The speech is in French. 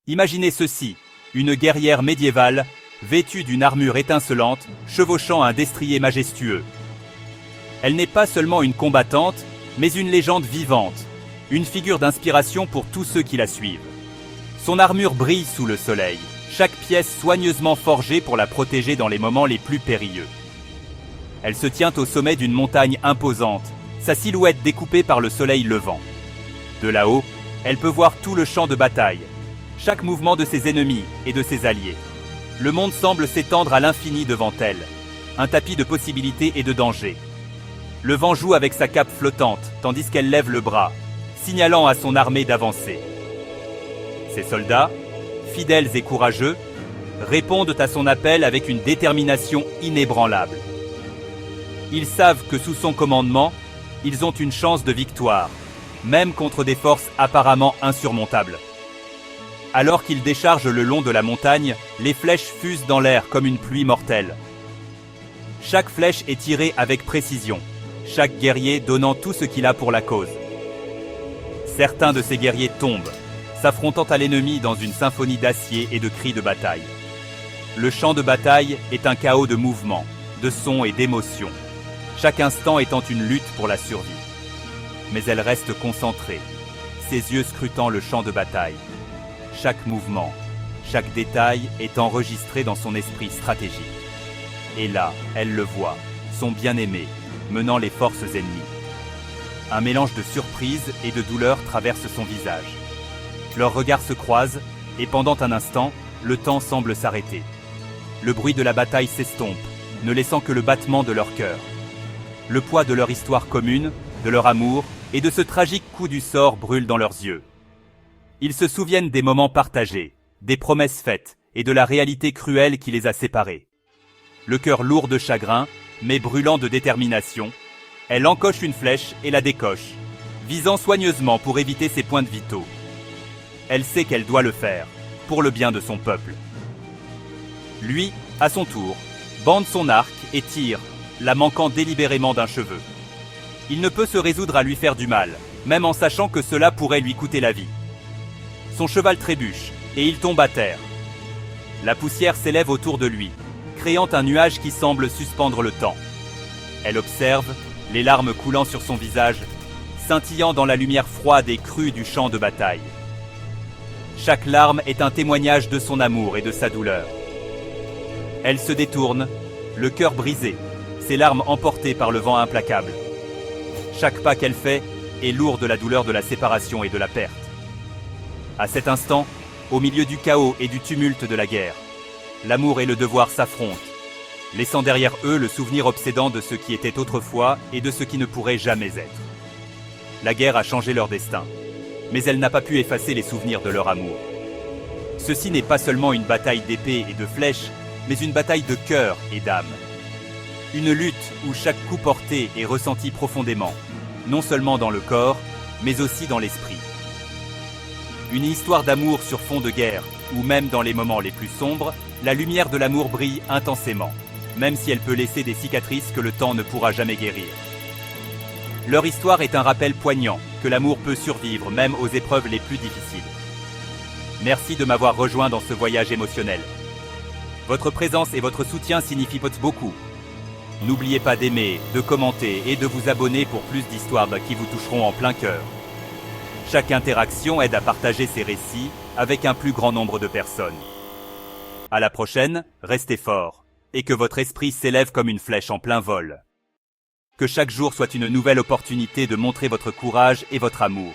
Imaginez ceci, une guerrière médiévale, vêtue d'une armure étincelante, chevauchant un destrier majestueux. Elle n'est pas seulement une combattante, mais une légende vivante, une figure d'inspiration pour tous ceux qui la suivent. Son armure brille sous le soleil, chaque pièce soigneusement forgée pour la protéger dans les moments les plus périlleux. Elle se tient au sommet d'une montagne imposante, sa silhouette découpée par le soleil levant. De là-haut, elle peut voir tout le champ de bataille, chaque mouvement de ses ennemis et de ses alliés. Le monde semble s'étendre à l'infini devant elle, un tapis de possibilités et de dangers. Le vent joue avec sa cape flottante, tandis qu'elle lève le bras, signalant à son armée d'avancer. Ses soldats, fidèles et courageux, répondent à son appel avec une détermination inébranlable. Ils savent que sous son commandement, ils ont une chance de victoire, même contre des forces apparemment insurmontables. Alors qu'ils déchargent le long de la montagne, les flèches fusent dans l'air comme une pluie mortelle. Chaque flèche est tirée avec précision, chaque guerrier donnant tout ce qu'il a pour la cause. Certains de ces guerriers tombent, s'affrontant à l'ennemi dans une symphonie d'acier et de cris de bataille. Le champ de bataille est un chaos de mouvements, de sons et d'émotions, chaque instant étant une lutte pour la survie. Mais elle reste concentrée, ses yeux scrutant le champ de bataille. Chaque mouvement, chaque détail est enregistré dans son esprit stratégique. Et là, elle le voit, son bien-aimé, menant les forces ennemies. Un mélange de surprise et de douleur traverse son visage. Leurs regards se croisent, et pendant un instant, le temps semble s'arrêter. Le bruit de la bataille s'estompe, ne laissant que le battement de leur cœur. Le poids de leur histoire commune, de leur amour, et de ce tragique coup du sort brûle dans leurs yeux. Ils se souviennent des moments partagés, des promesses faites, et de la réalité cruelle qui les a séparés. Le cœur lourd de chagrin, mais brûlant de détermination, elle encoche une flèche et la décoche, visant soigneusement pour éviter ses points vitaux. Elle sait qu'elle doit le faire, pour le bien de son peuple. Lui, à son tour, bande son arc et tire, la manquant délibérément d'un cheveu. Il ne peut se résoudre à lui faire du mal, même en sachant que cela pourrait lui coûter la vie. Son cheval trébuche, et il tombe à terre. La poussière s'élève autour de lui, créant un nuage qui semble suspendre le temps. Elle observe, les larmes coulant sur son visage, scintillant dans la lumière froide et crue du champ de bataille. Chaque larme est un témoignage de son amour et de sa douleur. Elle se détourne, le cœur brisé, ses larmes emportées par le vent implacable. Chaque pas qu'elle fait est lourd de la douleur de la séparation et de la perte. À cet instant, au milieu du chaos et du tumulte de la guerre, l'amour et le devoir s'affrontent, laissant derrière eux le souvenir obsédant de ce qui était autrefois et de ce qui ne pourrait jamais être. La guerre a changé leur destin, mais elle n'a pas pu effacer les souvenirs de leur amour. Ceci n'est pas seulement une bataille d'épée et de flèches, mais une bataille de cœur et d'âme. Une lutte où chaque coup porté est ressenti profondément, non seulement dans le corps, mais aussi dans l'esprit. Une histoire d'amour sur fond de guerre, où même dans les moments les plus sombres, la lumière de l'amour brille intensément, même si elle peut laisser des cicatrices que le temps ne pourra jamais guérir. Leur histoire est un rappel poignant que l'amour peut survivre même aux épreuves les plus difficiles. Merci de m'avoir rejoint dans ce voyage émotionnel. Votre présence et votre soutien signifient beaucoup. N'oubliez pas d'aimer, de commenter et de vous abonner pour plus d'histoires qui vous toucheront en plein cœur. Chaque interaction aide à partager ces récits avec un plus grand nombre de personnes. À la prochaine, restez forts, et que votre esprit s'élève comme une flèche en plein vol. Que chaque jour soit une nouvelle opportunité de montrer votre courage et votre amour.